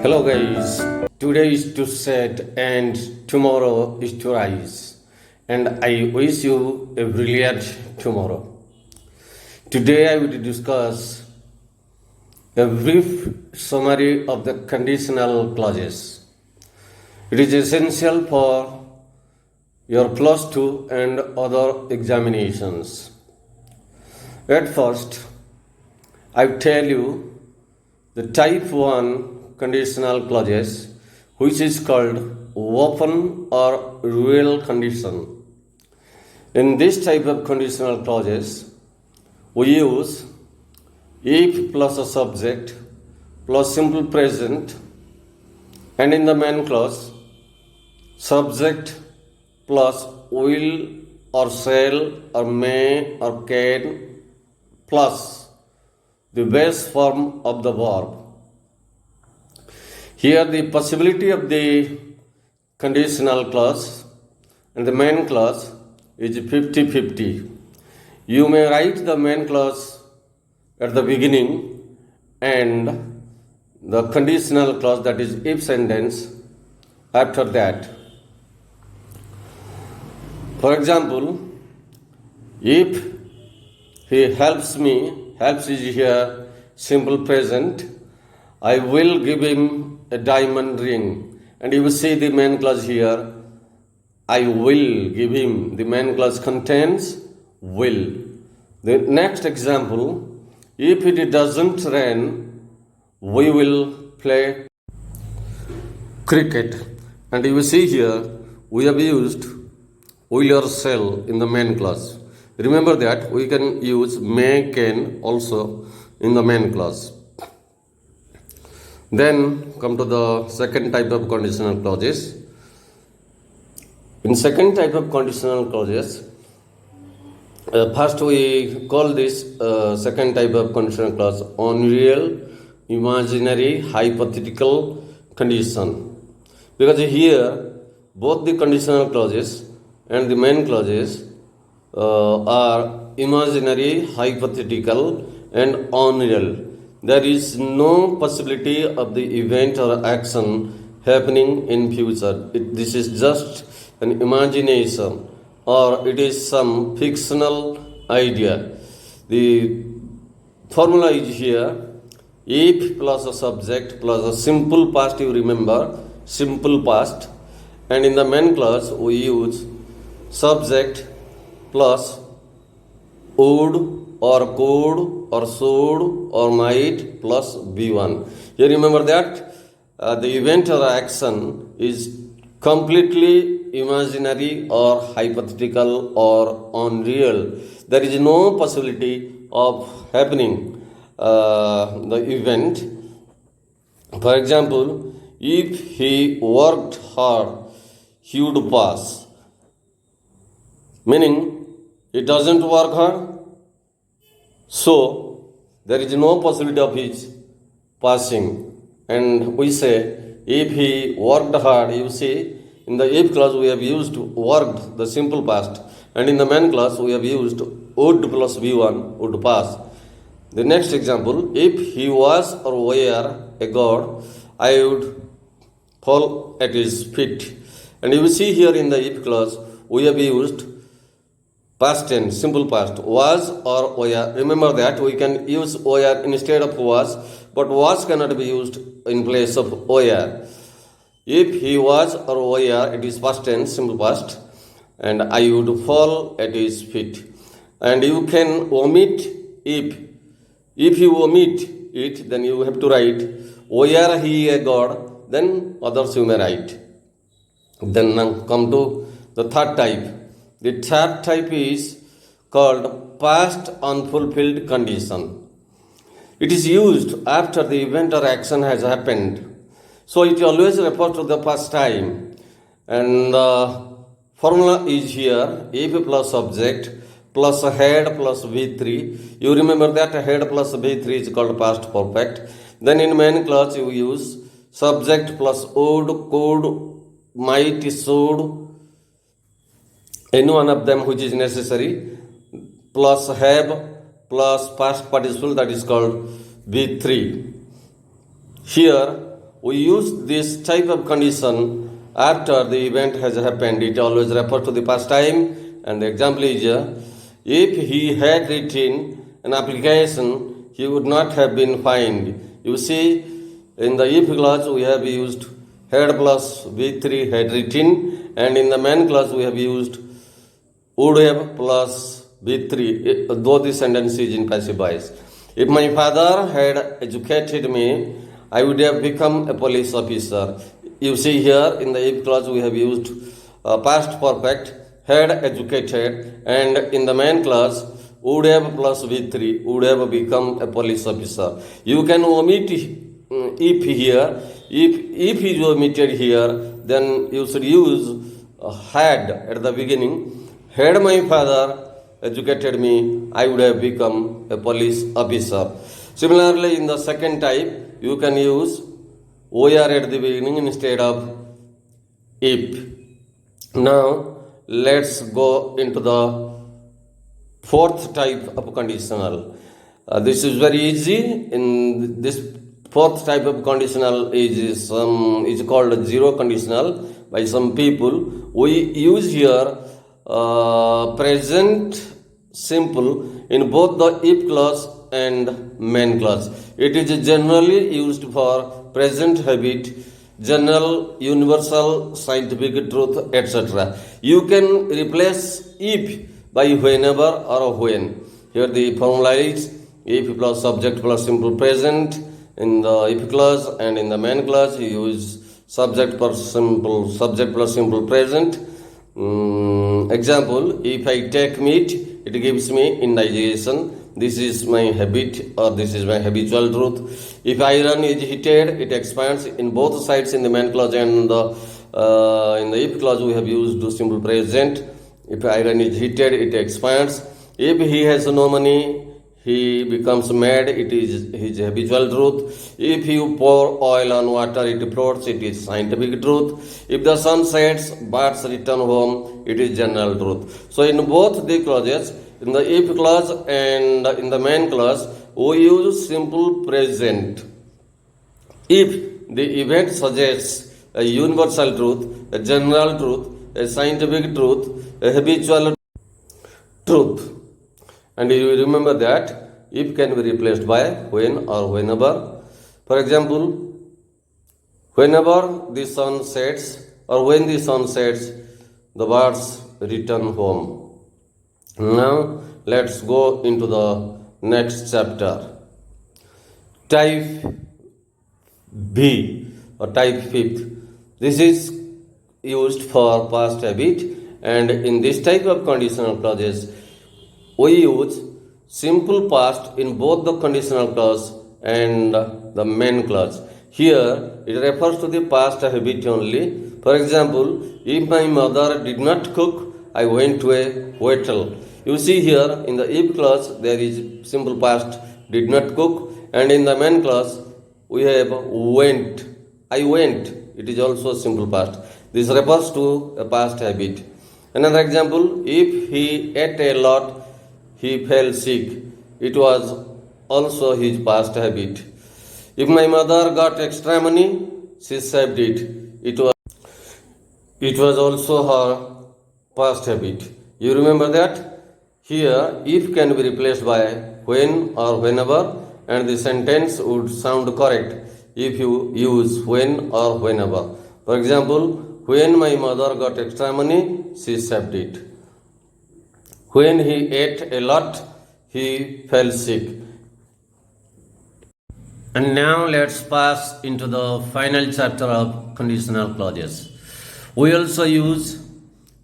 Hello guys, today is to set and tomorrow is to rise, and I wish you a brilliant tomorrow. Today I will discuss a brief summary of the conditional clauses. It is essential for your plus 2 and other examinations. At first, I tell you the type 1 conditional clauses, which is called open or real condition. In this type of conditional clauses, we use if plus a subject plus simple present, and in the main clause, subject plus will or shall or may or can plus the base form of the verb. Here the possibility of the conditional clause and the main clause is 50-50. You may write the main clause at the beginning and the conditional clause, that is if sentence, after that. For example, if he helps me, helps is here simple present, I will give him a diamond ring. And you will see the main clause here, I will give him. The main clause contains will. The next example, if it doesn't rain, we will play cricket. And you will see here, we have used will or shall in the main clause. Remember that we can use may, can also in the main clause. Then come to the second type of conditional clauses. In second type of conditional clauses, first we call this second type of conditional clause unreal, imaginary, hypothetical condition. Because here both the conditional clauses and the main clauses are imaginary, hypothetical and unreal. There is no possibility of the event or action happening in future. This is just an imagination, or it is some fictional idea. The formula is here, if plus a subject plus a simple past, you remember, simple past, and in the main clause we use subject plus would or could or should or might plus B1. You remember that the event or action is completely imaginary or hypothetical or unreal. There is no possibility of happening the event. For example, if he worked hard, he would pass. Meaning, he doesn't work hard, so there is no possibility of his passing. And we say, if he worked hard, you see, in the if clause we have used worked, the simple past, and in the main clause we have used would plus V1, would pass. The next example, if he was or were a god, I would fall at his feet. And you will see here in the if clause, we have used past tense, simple past, was or were. Remember that we can use were instead of was, but was cannot be used in place of were. If he was or were, it is past tense, simple past, and I would fall at his feet. And you can omit if. If you omit it, then you have to write were he a god, then others you may write. Then now come to the third type. The third type is called past unfulfilled condition. It is used after the event or action has happened. So it always refers to the past time. And the formula is here, if plus subject plus head plus V3. You remember that head plus V3 is called past perfect. Then in main clause you use subject plus would, could, might, should, any one of them which is necessary, plus have plus past participle, that is called V3. Here we use this type of condition after the event has happened. It always refers to the past time, and the example is if he had written an application, he would not have been fined. You see, in the if clause we have used had plus V3 had written, and in the main clause we have used would have plus V3, though the sentence is in passive voice. If my father had educated me, I would have become a police officer. You see here in the if clause we have used past perfect, had educated, and in the main clause would have plus V3, would have become a police officer. You can omit if here. If is omitted here, then you should use had at the beginning. Had my father educated me, I would have become a police officer. Similarly, in the second type, you can use OR at the beginning instead of if. Now, let's go into the fourth type of conditional. This is very easy. In this fourth type of conditional is called zero conditional by some people. We use here present simple in both the if clause and main clause. It is generally used for present habit, general, universal, scientific truth, etc. You can replace if by whenever or when. Here the formula is if plus subject plus simple present in the if clause, and in the main clause you use subject plus simple present. Example, if I take meat, it gives me indigestion. This is my habit, or this is my habitual truth. If iron is heated, it expands. In both sides, in the main clause and in the if clause, we have used simple present. If iron is heated, it expands. If he has no money, he becomes mad. It is his habitual truth. If you pour oil on water, it floats. It is scientific truth. If the sun sets, birds return home. It is general truth. So in both the clauses, in the if clause and in the main clause, we use simple present. If the event suggests a universal truth, a general truth, a scientific truth, a habitual truth. And you remember that if can be replaced by when or whenever. For example, whenever the sun sets or when the sun sets, the birds return home. Now let's go into the next chapter. Type B or type fifth. This is used for past habit, and in this type of conditional clauses, we use simple past in both the conditional clause and the main clause. Here, it refers to the past habit only. For example, if my mother did not cook, I went to a hotel. You see here in the if clause, there is simple past did not cook, and in the main clause, we have went. I went. It is also simple past. This refers to a past habit. Another example, if he ate a lot, he fell sick. It was also his past habit. If my mother got extra money, she saved it. It was also her past habit. You remember that? Here, if can be replaced by when or whenever, and the sentence would sound correct if you use when or whenever. For example, when my mother got extra money, she saved it. When he ate a lot, he fell sick. And now let's pass into the final chapter of conditional clauses. We also use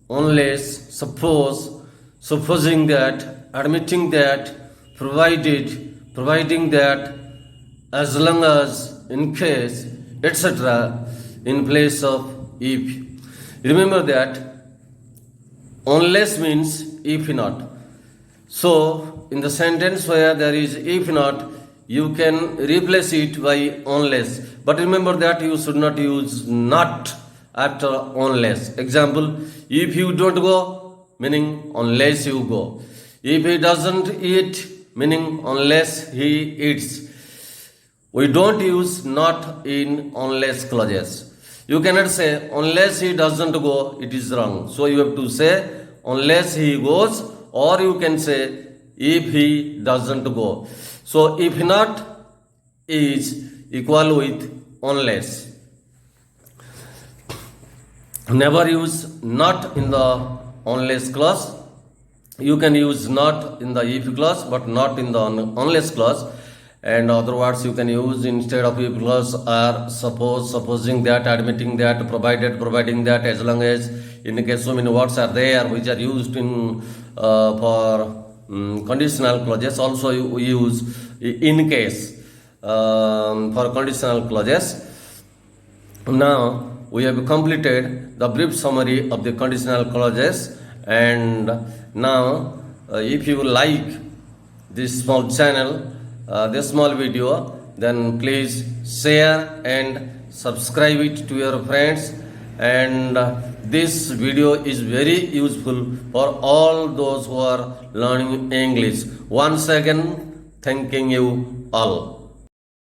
unless, suppose, supposing that, admitting that, providing that, as long as, in case, etc. in place of if. Remember that unless means if not. So, in the sentence where there is if not, you can replace it by unless. But remember that you should not use not after unless. Example, if you don't go, meaning unless you go. If he doesn't eat, meaning unless he eats. We don't use not in unless clauses. You cannot say unless he doesn't go, it is wrong. So you have to say unless he goes, or you can say if he doesn't go. So if not is equal with unless. Never use not in the unless clause. You can use not in the if clause, but not in the unless clause. And other words you can use instead of if clause are suppose, supposing that, admitting that, provided, providing that, as long as. In case so many words are there which are used in for conditional clauses. Also we use in case for conditional clauses. Now we have completed the brief summary of the conditional clauses, and now if you like this small channel, this small video, then please share and subscribe it to your friends. And this video is very useful for all those who are learning English. Once again, thanking you all.